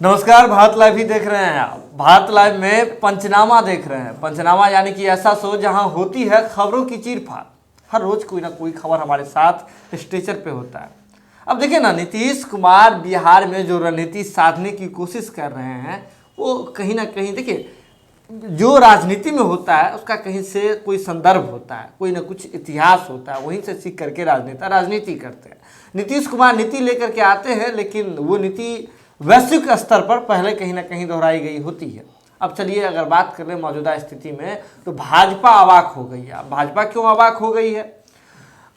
नमस्कार, भारत लाइव ही देख रहे हैं आप। भारत लाइव में पंचनामा देख रहे हैं। पंचनामा यानी कि ऐसा शो जहां होती है खबरों की चीर-फाड़। हर रोज कोई ना कोई खबर हमारे साथ स्टेचर पे होता है। अब देखिए ना, नीतीश कुमार बिहार में जो रणनीति साधने की कोशिश कर रहे हैं वो कहीं ना कहीं, देखिए, जो राजनीति में होता है उसका कहीं से कोई संदर्भ होता है, कोई ना कुछ इतिहास होता है, वहीं से सीख करके राजनेता राजनीति करते हैं। नीतीश कुमार नीति लेकर के आते हैं, लेकिन वो नीति वैश्विक स्तर पर पहले कहीं ना कहीं दोहराई गई होती है। अब चलिए, अगर बात कर ले मौजूदा स्थिति में, तो भाजपा अवाक हो गई है। अब भाजपा क्यों अवाक हो गई है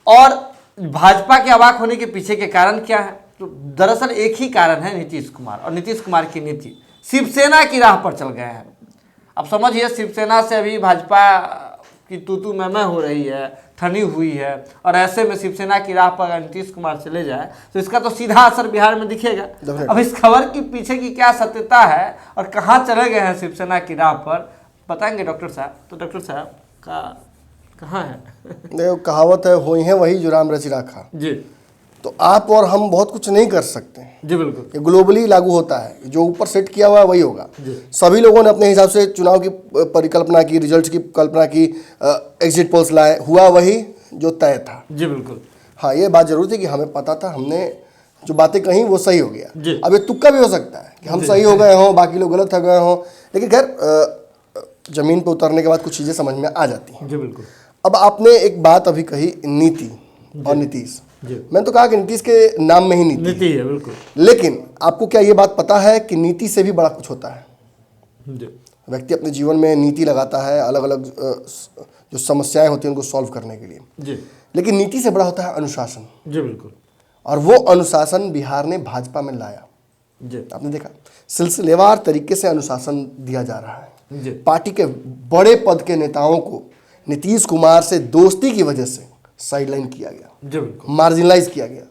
और भाजपा के अवाक होने के पीछे के कारण क्या है? तो दरअसल एक ही कारण है, नीतीश कुमार और नीतीश कुमार की नीति। शिवसेना की राह पर चल गए हैं। अब समझिए, शिवसेना से अभी भाजपा की तू मैं हो रही है, ठनी हुई है, और ऐसे में शिवसेना की राह पर अगर नीतीश कुमार चले जाए तो इसका तो सीधा असर बिहार में दिखेगा। अब इस खबर की पीछे की क्या सत्यता है और कहाँ चले गए हैं शिवसेना की राह पर, बताएंगे डॉक्टर साहब। तो डॉक्टर साहब कहाँ है? देखो, कहावत है, हुई है वही जो राम रचि राखा। जी। तो आप और हम बहुत कुछ नहीं कर सकते। जी बिल्कुल। ये ग्लोबली लागू होता है, जो ऊपर सेट किया हुआ है वही होगा। सभी लोगों ने अपने हिसाब से चुनाव की परिकल्पना की, रिजल्ट की कल्पना की, एग्जिट पोल्स लाए, हुआ वही जो तय था। जी बिल्कुल। हाँ, ये बात जरूर थी कि हमें पता था, हमने जो बातें कही वो सही हो गया। जी। अब ये तुक्का भी हो सकता है कि हम सही हो गए हों, बाकी लोग गलत हो गए हों, लेकिन खैर जमीन पर उतरने के बाद कुछ चीज़ें समझ में आ जाती हैं। जी बिल्कुल। अब आपने एक बात अभी कही, नीति और नीतीश। मैंने तो कहा कि नीतीश के नाम में ही नीति है। बिल्कुल। लेकिन आपको क्या ये बात पता है कि नीति से भी बड़ा कुछ होता है? व्यक्ति अपने जीवन में नीति लगाता है, अलग अलग जो समस्याएं होती हैं उनको सॉल्व करने के लिए। जी। लेकिन नीति से बड़ा होता है अनुशासन। जी बिल्कुल। और वो अनुशासन बिहार ने भाजपा में लाया। जी। आपने देखा, सिलसिलेवार तरीके से अनुशासन दिया जा रहा है। जी। पार्टी के बड़े पद के नेताओं को नीतीश कुमार से दोस्ती की वजह से साइडलाइन किया गया, जी बिल्कुल, मार्जिनलाइज किया गया।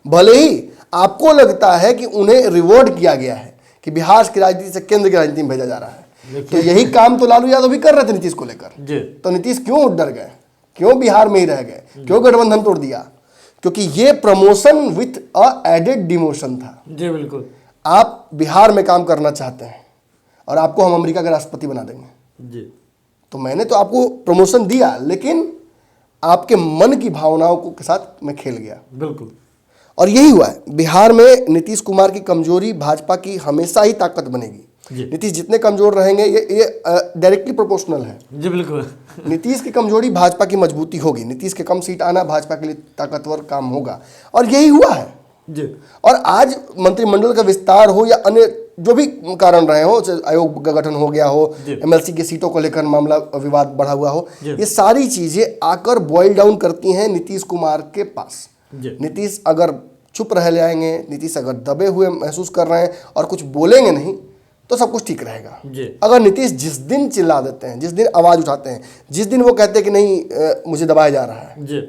भले ही आपको लगता है कि उन्हें रिवॉर्ड किया गया है कि बिहार की राजनीति से केंद्र की राजनीति में भेजा जा रहा है, तो यही काम तो लालू यादव भी कर रहे थे नीतीश को लेकर। तो नीतीश क्यों डर गए, क्यों बिहार में ही रह गए, क्यों गठबंधन तोड़ दिया? क्योंकि ये promotion with a added demotion था। जी बिल्कुल। आप बिहार में काम करना चाहते हैं और आपको हम अमेरिका का राष्ट्रपति बना देंगे। जी। तो मैंने तो आपको प्रमोशन दिया, लेकिन आपके मन की भावनाओं के साथ मैं खेल गया। बिल्कुल। और यही हुआ है बिहार में। नीतीश कुमार की कमजोरी भाजपा की हमेशा ही ताकत बनेगी। नीतीश जितने कमजोर रहेंगे, ये डायरेक्टली प्रोपोर्शनल है। जी बिल्कुल। नीतीश की कमजोरी भाजपा की मजबूती होगी, नीतीश के कम सीट आना भाजपा के लिए ताकतवर काम होगा, और यही हुआ है। जी। और आज मंत्रिमंडल का विस्तार हो या अन्य जो भी कारण रहे हो, आयोग का गठन हो गया हो, एमएलसी की सीटों को लेकर मामला विवाद बढ़ा हुआ हो, ये सारी चीजें आकर बॉइल डाउन करती हैं नीतीश कुमार के पास। नीतीश अगर चुप रह जाएंगे, नीतीश अगर दबे हुए महसूस कर रहे हैं और कुछ बोलेंगे नहीं, तो सब कुछ ठीक रहेगा। अगर नीतीश जिस दिन चिल्ला देते हैं, जिस दिन आवाज उठाते हैं, जिस दिन वो कहते हैं कि नहीं मुझे दबाया जा रहा है,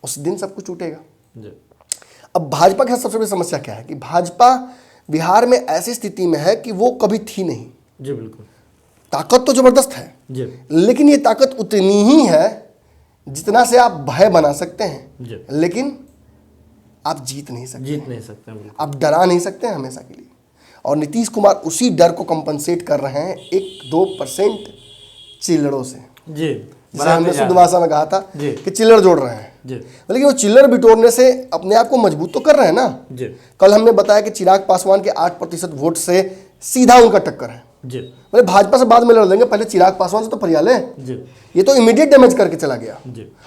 उस दिन सब कुछ टूटेगा। अब भाजपा के साथ सबसे बड़ी समस्या क्या है कि भाजपा बिहार में ऐसी स्थिति में है कि वो कभी थी नहीं। जी बिल्कुल। ताकत तो जबरदस्त है, लेकिन ये ताकत उतनी ही है जितना से आप भय बना सकते हैं, लेकिन आप जीत नहीं सकते। आप डरा नहीं सकते हैं हमेशा के लिए। और नीतीश कुमार उसी डर को कंपनसेट कर रहे हैं 1-2% चिल्लड़ों से। जी। जिसे हमने शुद्ध भाषा में कहा था कि चिल्लड़ जोड़ रहे हैं। लेकिन वो चिल्लड़ बिटोरने से अपने आप को मजबूत तो कर रहे हैं ना। कल हमने बताया कि चिराग पासवान के 8% वोट से सीधा उनका टक्कर है। मतलब भाजपा से बाद में लड़ लेंगे, पहले चिराग पासवान से तो फरियाल है। ये तो इमीडिएट डैमेज करके चला गया,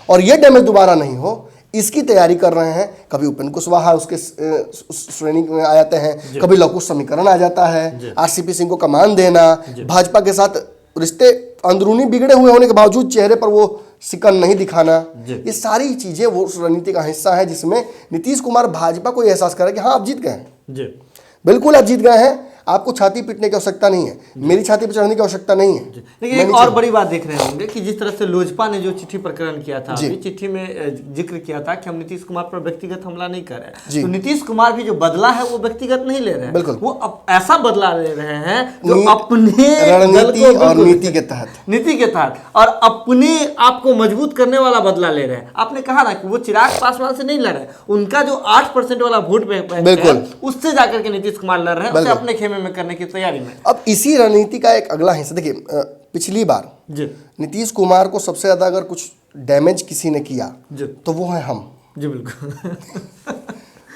और ये डैमेज दोबारा नहीं हो इसकी तैयारी कर रहे हैं। कभी उपेंद्र कुशवाहा उसके श्रेणी में आ जाते हैं, कभी लवकुश समीकरण आ जाता है, आरसीपी सिंह को कमान देना, भाजपा के साथ रिश्ते अंदरूनी बिगड़े हुए होने के बावजूद चेहरे पर वो सिकन नहीं दिखाना, ये सारी चीजें वो रणनीति का हिस्सा है जिसमें नीतीश कुमार भाजपा को एहसास करे कि हाँ आप जीत गए हैं। बिल्कुल आप जीत गए हैं, आपको छाती पीटने की आवश्यकता नहीं है, मेरी छाती पर चढ़ने की आवश्यकता नहीं है। लेकिन एक और बड़ी बात देख रहे होंगे कि जिस तरह से लोजपा ने जो चिट्ठी प्रकरण किया था, चिट्ठी में जिक्र किया था कि हम नीतीश कुमार पर व्यक्तिगत हमला नहीं कर रहे, तो नीतीश कुमार भी जो बदला है वो व्यक्तिगत नहीं ले रहे हैं, वो ऐसा बदला ले रहे हैं जो अपने रणनीति और नीति के तहत और अपने आप को मजबूत करने वाला बदला ले रहे हैं। आपने कहा ना कि वो चिराग पासवान से नहीं लड़ रहे, उनका जो 8% वाला वोट बैंक है उससे जाकर के नीतीश कुमार लड़ रहे हैं, उसे अपने खेमे में करने की तैयारी में। अब इसी रणनीति का एक अगला हिस्सा देखिए, पिछली बार जी नीतीश कुमार को सबसे ज्यादा अगर कुछ डैमेज किसी ने किया जी तो वो है हम। जी बिल्कुल।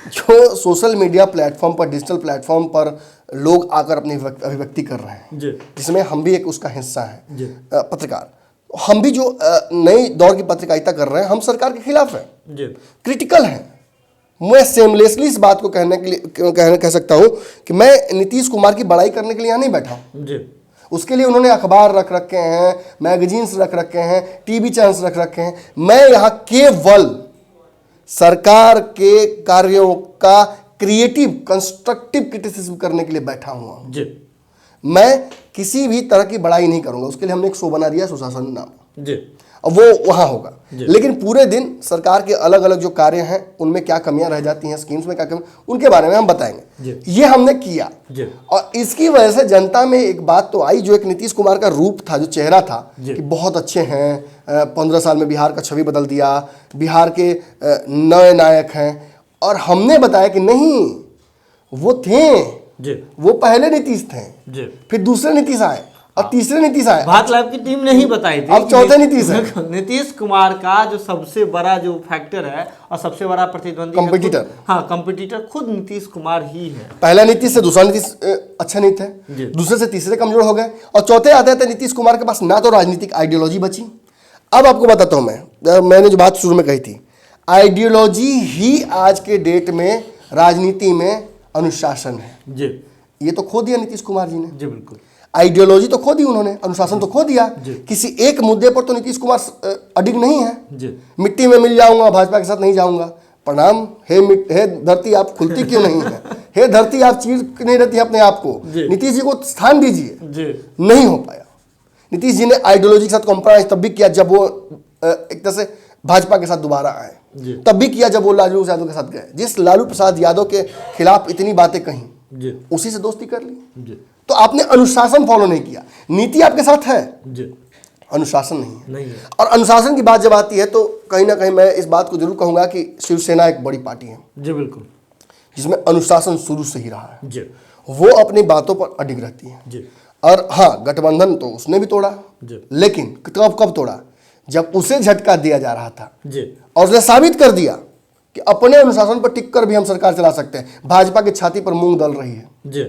जो सोशल मीडिया प्लेटफॉर्म पर, डिजिटल प्लेटफॉर्म पर लोग आकर अपनी अभिव्यक्ति कर रहे हैं, जी जिसमें हम भी एक उसका हिस्सा हैं, जी पत्रकार। हम भी जो नई दौर की पत्रकारिता कर रहे हैं, हम सरकार के खिलाफ हैं, जी क्रिटिकल हैं। मैं सेमलेसली इस बात को कहने के लिए कह सकता हूं कि मैं नीतीश कुमार की बड़ाई करने के लिए यहाँ नहीं बैठा हूं। जी उसके लिए उन्होंने अखबार रख रखे हैं, मैगजीन्स रख रखे हैं, टीवी चैनल्स रख रखे हैं। मैं यहाँ केवल सरकार के कार्यों का क्रिएटिव कंस्ट्रक्टिव क्रिटिसिज्म करने के लिए बैठा हुआ हूं। जी मैं किसी भी तरह की बड़ाई नहीं करूंगा। उसके लिए हमने एक शो बना दिया, सुशासन नाम। जी अब वो वहां होगा, लेकिन पूरे दिन सरकार के अलग अलग जो कार्य हैं उनमें क्या कमियां रह जाती हैं, स्कीम्स में क्या कमी, उनके बारे में हम बताएंगे। ये हमने किया और इसकी वजह से जनता में एक बात तो आई, जो एक नीतीश कुमार का रूप था, जो चेहरा था कि बहुत अच्छे हैं, 15 साल में बिहार का छवि बदल दिया, बिहार के नए नायक हैं। और हमने बताया कि नहीं, वो थे, वो पहले नीतीश थे, फिर दूसरे नीतीश आए और तीसरे नीतीश आए। भारत लाइव की टीम ने ही बताई थी, अब चौथे नीतीश है। नीतीश कुमार का जो सबसे बड़ा जो फैक्टर है और सबसे बड़ा प्रतिद्वंदी, कंपटीटर, हाँ कंपटीटर खुद नीतीश कुमार ही है। पहला नीतीश से दूसरा नीतीश अच्छा नहीं थे, दूसरे से तीसरे कमजोर हो गए और चौथे आते थे नीतीश कुमार के पास ना तो राजनीतिक आइडियोलॉजी बची। अब आपको बताता हूं मैंने जो बात शुरू में कही थी, आइडियोलॉजी ही आज के डेट में राजनीति में अनुशासन है। जी ये तो खो दिया नीतीश कुमार जी ने। जी बिल्कुल। आइडियोलॉजी तो खो दी उन्होंने, अनुशासन तो खो दिया। किसी एक मुद्दे पर तो नीतीश कुमार अडिग नहीं है। मिट्टी में मिल जाऊंगा, भाजपा के साथ नहीं जाऊंगा। प्रणाम, हे धरती आप खुलती क्यों नहीं है? हे धरती आप चीर नहीं रहती है अपने आप को। नीतीश जी को स्थान दीजिए। नहीं हो पाया। नीतीश जी ने आइडियोलॉजी के साथ कॉम्प्रोमाइज तब भी किया जब वो एक तरह से भाजपा के साथ दोबारा आए, तब भी किया जब वो लालू यादव के साथ गए। जिस लालू प्रसाद यादव के खिलाफ इतनी बातें कही, उसी से दोस्ती कर ली। तो आपने अनुशासन फॉलो नहीं किया। नीति आपके साथ है, अनुशासन नहीं है। और अनुशासन की बात जब आती है तो कहीं ना कहीं मैं इस बात को जरूर कहूंगा कि शिवसेना एक बड़ी पार्टी है। जी बिल्कुल। जिसमें अनुशासन शुरू से ही रहा है। जी। वो अपनी बातों पर अडिग रहती है। जी। और हाँ, गठबंधन तो उसने भी तोड़ा, लेकिन कब तोड़ा? जब उसे झटका दिया जा रहा था और उसने साबित कर दिया कि अपने अनुशासन पर टिक कर भी हम सरकार चला सकते हैं। भाजपा की छाती पर मूंग दल रही है।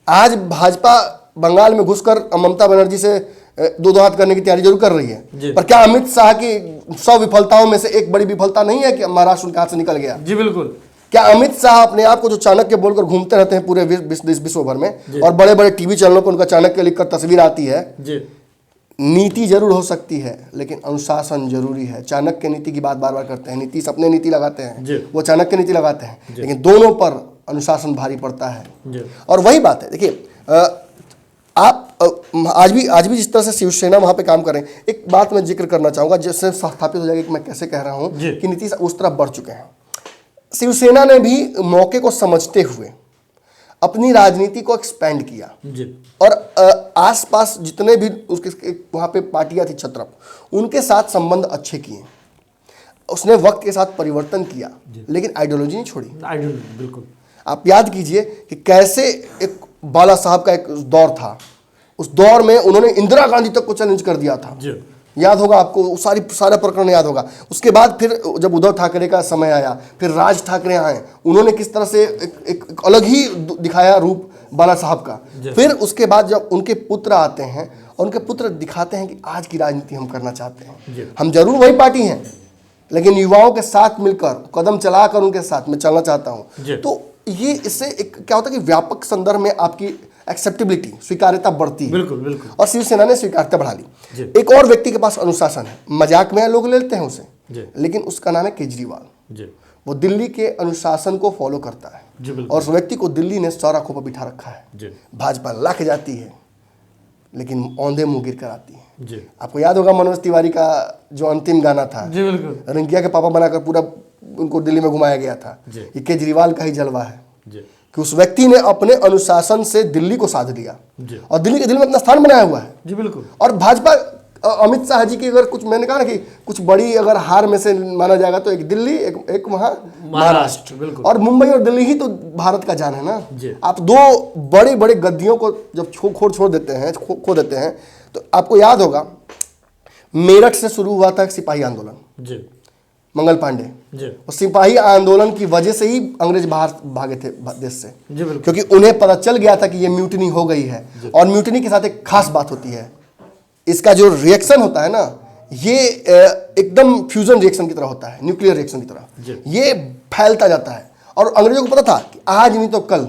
आज भाजपा बंगाल में घुसकर ममता बनर्जी से दो हाथ करने की तैयारी जरूर कर रही है, पर क्या अमित शाह की 100 विफलताओं में से एक बड़ी विफलता नहीं है कि महाराष्ट्र उनके हाथ से निकल गया? जी बिल्कुल। क्या अमित शाह अपने आप को जो चाणक्य बोलकर घूमते रहते हैं पूरे विश्व भर में, और बड़े बड़े टीवी चैनलों पर उनका चाणक्य लिखकर तस्वीर आती है? नीति जरूर हो सकती है, लेकिन अनुशासन जरूरी है। चाणक्य नीति की बात बार बार करते हैं, नीतीश अपने नीति लगाते हैं, वो चाणक्य नीति लगाते हैं, लेकिन दोनों पर अनुशासन भारी पड़ता है। और वही बात है, देखिए आप आज भी जिस तरह से शिवसेना वहां पे काम कर रहे हैं, एक बात मैं जिक्र करना चाहूंगा जिससे स्थापित हो जाएगा कि मैं कैसे कह रहा हूं कि नीतीश उस तरफ बढ़ चुके हैं। शिवसेना ने भी मौके को समझते हुए अपनी राजनीति को एक्सपेंड किया और आसपास जितने भी उसके वहाँ पे पार्टियां थी छत्रप, उनके साथ संबंध अच्छे किए। उसने वक्त के साथ परिवर्तन किया, लेकिन आइडियोलॉजी नहीं छोड़ी। आइडियोलॉजी बिल्कुल। आप याद कीजिए कि कैसे एक बाला साहब का एक दौर था, उस दौर में उन्होंने इंदिरा गांधी तक को चैलेंज कर दिया था। याद होगा आपको, सारा प्रकरण याद होगा। उसके बाद फिर जब उद्धव ठाकरे का समय आया, फिर राज ठाकरे आए, उन्होंने किस तरह से एक अलग ही दिखाया रूप बाला साहब का। फिर उसके बाद जब उनके पुत्र आते हैं और उनके पुत्र दिखाते हैं कि आज की राजनीति हम करना चाहते हैं, हम जरूर वही पार्टी हैं, लेकिन युवाओं के साथ मिलकर कदम चलाकर उनके साथ में चलना चाहता हूं। तो ये इससे एक क्या होता है कि व्यापक संदर्भ में आपकी एक्सेप्टेबिलिटी, स्वीकार्यता बढ़ती है। बिल्कुल बिल्कुल। और शिवसेना ने स्वीकार्यता बढ़ा ली। एक और व्यक्ति के पास अनुशासन है, मजाक में लोग लेते हैं उसे, लेकिन उसका नाम है केजरीवाल। वो दिल्ली के अनुशासन को फॉलो करता है और उस व्यक्ति को दिल्ली ने सौरा खो पर बिठा रखा है। भाजपा लख जाती है, लेकिन औंधे मुंह गिर कर आती है। आपको याद होगा मनोज तिवारी का जो अंतिम गाना था, रिंकिया के पापा बनाकर पूरा उनको दिल्ली में घुमाया गया था। ये केजरीवाल का ही जलवा है कि उस व्यक्ति ने अपने अनुशासन से दिल्ली को साध लिया और दिल्ली के दिल में अपना स्थान बनाया हुआ है। जी बिल्कुल। और भाजपा अमित शाह जी की अगर कुछ, मैंने कहा ना कि कुछ बड़ी अगर हार में से माना जाएगा तो एक दिल्ली, एक वहाँ महाराष्ट्र, बिल्कुल। और मुंबई और दिल्ली ही तो भारत का जान है ना। आप दो बड़े बड़े गद्दियों को जब छोड़ देते हैं, खो देते हैं, तो आपको याद होगा मेरठ से शुरू हुआ था सिपाही आंदोलन, मंगल पांडे, और सिपाही आंदोलन की वजह से ही अंग्रेज बाहर भागे थे देश से, क्योंकि उन्हें पता चल गया था कि ये म्यूटनी हो गई है। और म्यूटनी के साथ एक खास बात होती है, इसका जो रिएक्शन होता है ना, ये एकदम फ्यूजन रिएक्शन की तरह होता है, न्यूक्लियर रिएक्शन की तरह, ये फैलता जाता है। और अंग्रेजों को पता था कि आज नहीं तो कल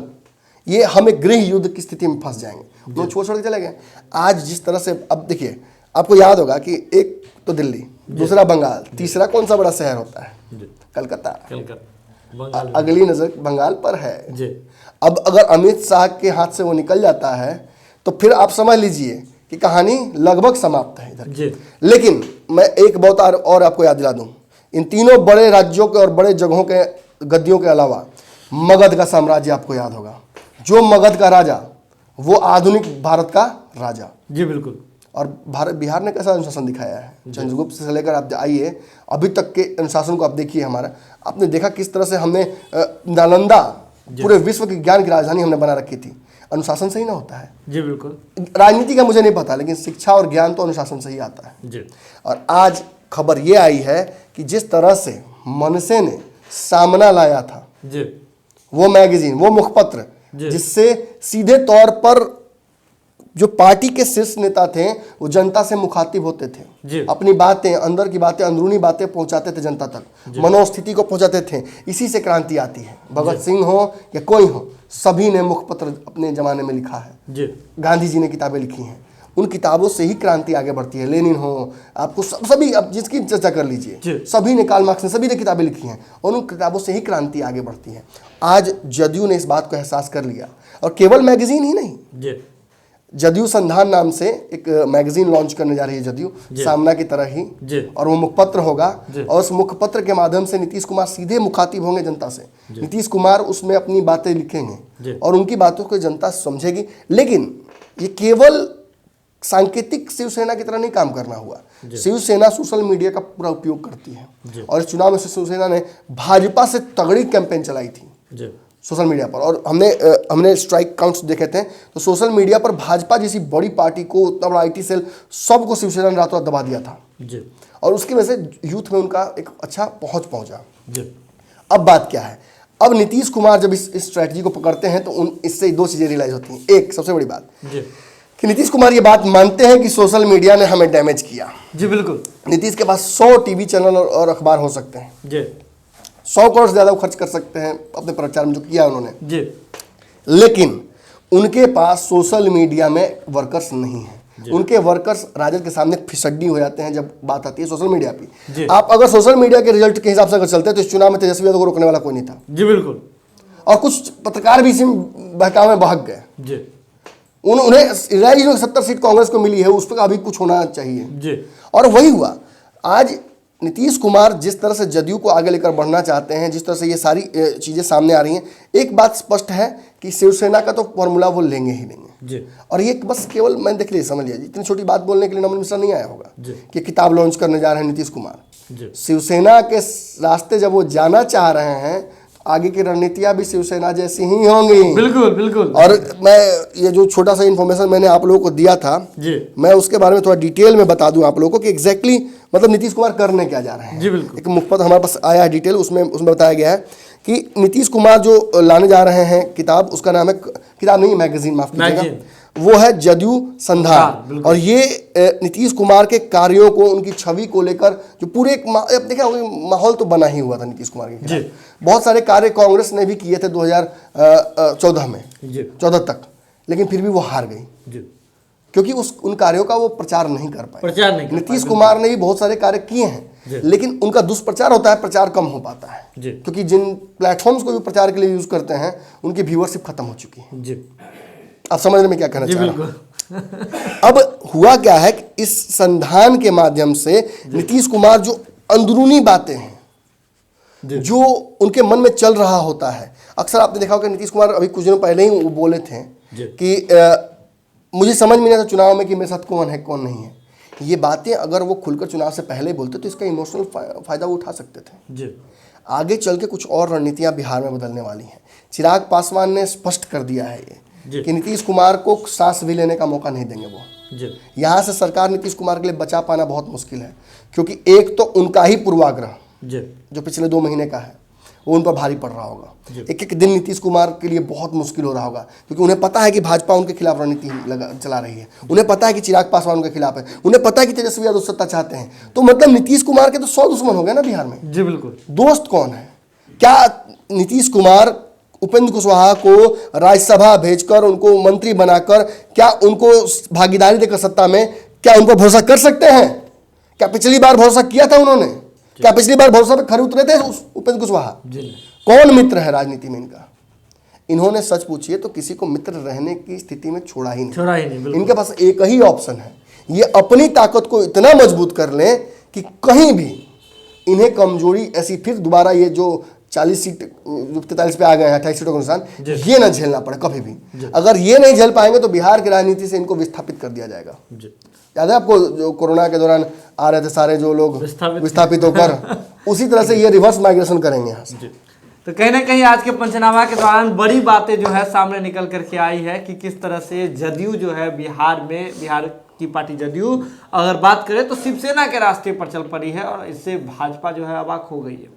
ये हम एक गृह युद्ध की स्थिति में फंस जाएंगे, वो छोड़ के चले गए। आज जिस तरह से, अब देखिए आपको याद होगा कि एक तो दिल्ली, दूसरा बंगाल, तीसरा कौन सा बड़ा शहर होता है? कलकत्ता। अगली नजर बंगाल पर है। अब अगर अमित शाह के हाथ से वो निकल जाता है तो फिर आप समझ लीजिए कि कहानी लगभग समाप्त है इधर। लेकिन मैं एक बात और आपको याद दिला दूं, इन तीनों बड़े राज्यों के और बड़े जगहों के गद्दियों के अलावा मगध का साम्राज्य आपको याद होगा। जो मगध का राजा, वो आधुनिक भारत का राजा। जी बिल्कुल। और बिहार ने कैसा अनुशासन दिखाया है, चंद्रगुप्त से लेकर आप आइए अभी तक के अनुशासन को आप देखिए हमारा। आपने देखा किस तरह से हमने नालंदा पूरे विश्व की ज्ञान की राजधानी हमने बना रखी थी। अनुशासन से ही ना होता है। जी बिल्कुल। राजनीति का मुझे नहीं पता, लेकिन शिक्षा और ज्ञान तो अनुशासन से ही आता है। जी। और आज खबर ये आई है कि जिस तरह से मनसे ने सामना लाया था, जी, वो मैगजीन, वो मुखपत्र, जिससे सीधे तौर पर जो पार्टी के शीर्ष नेता थे वो जनता से मुखातिब होते थे, अपनी बातें, अंदर की बातें, अंदरूनी बातें पहुंचाते थे जनता तक, मनोस्थिति को पहुंचाते थे। इसी से क्रांति आती है। भगत सिंह हो या कोई हो, सभी ने मुखपत्र अपने जमाने में लिखा है। गांधी जी ने किताबें लिखी हैं, उन किताबों से ही क्रांति आगे बढ़ती है। लेनिन हो, आपको सभी, अब जिसकी चर्चा कर लीजिए, सभी ने, कार्ल मार्क्स ने, सभी ने किताबें लिखी हैं और उन किताबों से ही क्रांति आगे बढ़ती है। आज जदयू ने इस बात को एहसास कर लिया, और केवल मैगजीन ही नहीं, जदयू संधान नाम से एक मैगजीन लॉन्च करने जा रही है जदयू, सामना की तरह ही, और वो मुखपत्र होगा। और उस मुखपत्र के माध्यम से नीतीश कुमार सीधे मुखातिब होंगे जनता से। नीतीश कुमार उसमें अपनी बातें लिखेंगे और उनकी बातों को जनता समझेगी। लेकिन ये केवल सांकेतिक शिवसेना की तरह नहीं काम करना हुआ। शिवसेना सोशल मीडिया का पूरा उपयोग करती है, और इस चुनाव में शिवसेना ने भाजपा से तगड़ी कैंपेन चलाई थी सोशल मीडिया पर। और हमने स्ट्राइक काउंट्स देखे थे, तो सोशल मीडिया पर भाजपा जैसी बड़ी पार्टी को, उतना बड़ा IT सेल, सबको शिवसेना ने रातों रात दबा दिया था। और उसकी वजह से यूथ में उनका एक अच्छा पहुंचा। अब बात क्या है, अब नीतीश कुमार जब इस स्ट्रैटेजी को पकड़ते हैं तो इससे दो चीजें रियलाइज होती हैं। एक सबसे बड़ी बात कि नीतीश कुमार ये बात मानते हैं कि सोशल मीडिया ने हमें डैमेज किया। जी बिल्कुल। नीतीश के पास 100 टीवी चैनल और अखबार हो सकते हैं, 100 करोड़ से ज़्यादा वो खर्च कर सकते हैं अपने प्रचार में, जो किया उन्होंने जी। लेकिन उनके पास सोशल मीडिया में वर्कर्स नहीं हैं। उनके वर्कर्स राजद के सामने फिसड्डी हो जाते हैं जब बात आती है सोशल मीडिया की। आप अगर सोशल मीडिया के रिजल्ट के हिसाब से अगर चलते हैं तो इस चुनाव में तेजस्वी यादव को रोकने वाला कोई नहीं था। जी बिल्कुल। और कुछ पत्रकार भी इसी बहकावे में बहक गए। उन्हें 70 सीट कांग्रेस को मिली है, उस पर अभी कुछ होना चाहिए। और वही हुआ। आज नीतीश कुमार जिस तरह से जदयू को आगे लेकर बढ़ना चाहते हैं, जिस तरह से ये सारी चीज़ें सामने आ रही हैं, एक बात स्पष्ट है कि शिवसेना का तो फॉर्मूला वो लेंगे ही लेंगे। और ये बस केवल मैंने देख लिया, समझ लिया, इतनी छोटी बात बोलने के लिए नमन मिश्रा नहीं आया होगा कि किताब लॉन्च करने जा रहे हैं नीतीश कुमार। शिवसेना के रास्ते जब वो जाना चाह रहे हैं, आगे की रणनीतियां भी शिवसेना जैसी ही होंगी। बिल्कुल बिल्कुल। और मैं ये जो छोटा सा इन्फॉर्मेशन मैंने आप लोगों को दिया था, मैं उसके बारे में थोड़ा डिटेल में बता दूं आप लोगों को कि एग्जैक्टली मतलब नीतीश कुमार करने क्या जा रहे हैं। जी बिल्कुल। एक मुखपत्र हमारे पास आया है डिटेल, उसमें बताया गया है कि नीतीश कुमार जो लाने जा रहे हैं किताब, उसका नाम है, किताब नहीं मैगजीन, माफ कीजिएगा, वो है जदयू संधान। और ये नीतीश कुमार के कार्यों को, उनकी छवि को लेकर जो पूरे एक देखा माहौल तो बना ही हुआ था नीतीश कुमार के। बहुत सारे कार्य कांग्रेस ने भी किए थे 2014 में, 14 तक, लेकिन फिर भी वो हार गई क्योंकि उन कार्यों का वो प्रचार नहीं कर पाए। नीतीश कुमार ने भी बहुत सारे कार्य किए हैं, लेकिन उनका दुष्प्रचार होता है, प्रचार कम हो पाता है, क्योंकि जिन प्लेटफॉर्म्स को भी प्रचार के लिए यूज करते हैं उनकी व्यूअरशिप खत्म हो चुकी है। आप समझ रहे मैं क्या कहना चाह रहा हूं। अब हुआ क्या है कि इस संधान के माध्यम से नीतीश कुमार जो अंदरूनी बातें हैं, जो उनके मन में चल रहा होता है, अक्सर आपने देखा होगा नीतीश कुमार अभी कुछ दिनों पहले ही वो बोले थे कि मुझे समझ में नहीं आता चुनाव में कि मेरे साथ कौन है कौन नहीं है। ये बातें अगर वो खुलकर चुनाव से पहले बोलते तो इसका इमोशनल फायदा वो उठा सकते थे। जी। आगे चल के कुछ और रणनीतियां बिहार में बदलने वाली हैं। चिराग पासवान ने स्पष्ट कर दिया है ये कि नीतीश कुमार को सांस भी लेने का मौका नहीं देंगे वो। यहाँ से सरकार नीतीश कुमार के लिए बचा पाना बहुत मुश्किल है, क्योंकि एक तो उनका ही पूर्वाग्रह जो पिछले 2 महीने का है वो उन पर भारी पड़ रहा होगा। एक एक दिन नीतीश कुमार के लिए बहुत मुश्किल हो रहा होगा, क्योंकि उन्हें पता है कि भाजपा उनके खिलाफ रणनीति चला रही है, उन्हें पता है कि चिराग पासवान उनके खिलाफ है, उन्हें पता है कि तेजस्वी यादव सत्ता चाहते हैं। तो मतलब नीतीश कुमार के तो 100 दुश्मन हो गए ना बिहार में। जी बिल्कुल। दोस्त कौन है? क्या नीतीश कुमार उपेंद्र कुशवाहा को राज्यसभा भेजकर उनको मंत्री बनाकर क्या उनको भागीदारी देकर सत्ता में क्या उन पर भरोसा कर सकते हैं? क्या पिछली बार भरोसा किया था उन्होंने? क्या पिछली बार भरोसा पे खरे उतरे थे उपेंद्र कुशवाहा? कौन मित्र है राजनीति में इनका? इन्होंने सच पूछिए तो किसी को मित्र रहने की स्थिति में छोड़ा ही नहीं। इनके पास एक ही ऑप्शन है, ये अपनी ताकत को इतना मजबूत कर लें कि कहीं भी इन्हें कमजोरी ऐसी फिर दोबारा ये जो 40 सीट 43 पे आ गए हैं 28 सीटों का नुकसान, ये ना झेलना पड़े कभी भी। अगर ये नहीं झेल पाएंगे तो बिहार की राजनीति से इनको विस्थापित कर दिया जाएगा। याद है आपको जो कोरोना के दौरान आ रहे थे सारे जो लोग विस्थापित होकर, उसी तरह से ये रिवर्स माइग्रेशन करेंगे यहाँ से। तो कहीं ना कहीं आज के पंचनामा के दौरान बड़ी बातें जो है सामने निकल करके आई है कि किस तरह से जदयू जो है बिहार की पार्टी जदयू अगर बात करें तो शिवसेना के रास्ते पर चल पड़ी है और इससे भाजपा जो है अवाक हो गई है।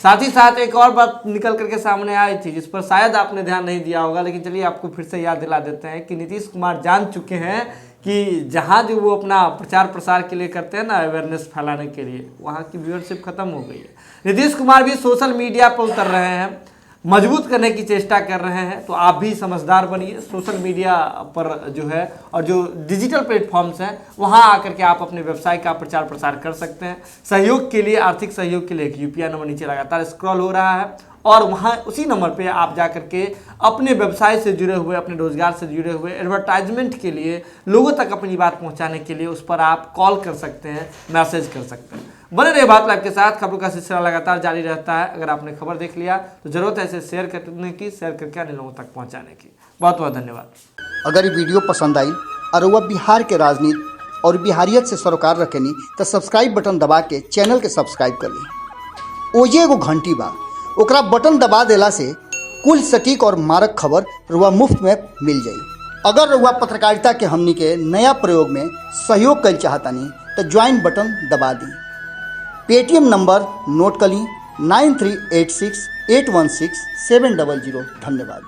साथ ही साथ एक और बात निकल करके सामने आई थी जिस पर शायद आपने ध्यान नहीं दिया होगा, लेकिन चलिए आपको फिर से याद दिला देते हैं कि नीतीश कुमार जान चुके हैं कि जहाँ जो वो अपना प्रचार प्रसार के लिए करते हैं ना, अवेयरनेस फैलाने के लिए, वहाँ की व्यूअरशिप खत्म हो गई है। नीतीश कुमार भी सोशल मीडिया पर उतर रहे हैं, मजबूत करने की चेष्टा कर रहे हैं। तो आप भी समझदार बनिए, सोशल मीडिया पर जो है और जो डिजिटल प्लेटफॉर्म्स हैं वहां आकर के आप अपने व्यवसाय का प्रचार प्रसार कर सकते हैं। सहयोग के लिए, आर्थिक सहयोग के लिए एक यूपीआई नंबर नीचे लगातार स्क्रॉल हो रहा है और वहां उसी नंबर पे आप जा करके अपने व्यवसाय से जुड़े हुए, अपने रोजगार से जुड़े हुए एडवर्टाइजमेंट के लिए, लोगों तक अपनी बात पहुंचाने के लिए उस पर आप कॉल कर सकते हैं, मैसेज कर सकते हैं। बने रहे बात लाइव के साथ, खबरों का सिलसिला लगातार जारी रहता है। अगर आपने खबर देख लिया तो जरूरत है इसे शेयर करने की, शेयर करके अन्य लोगों तक पहुंचाने की। बहुत बहुत धन्यवाद। अगर ये वीडियो पसंद आई और वह बिहार के राजनीति और बिहारियत से सरोकार रखेनी तो सब्सक्राइब बटन दबा के चैनल के सब्सक्राइब कर ली। ओजे एगो घंटी बा, ओकरा बटन दबा देला से कुल सटीक और मारक खबर रुआ मुफ्त में मिल जाई। अगर रुआ पत्रकारिता के हमनी के नया प्रयोग में सहयोग कर चाहतानी तो ज्वाइन बटन दबा दी। पेटीएम नंबर नोट कर ली 9386816700। धन्यवाद।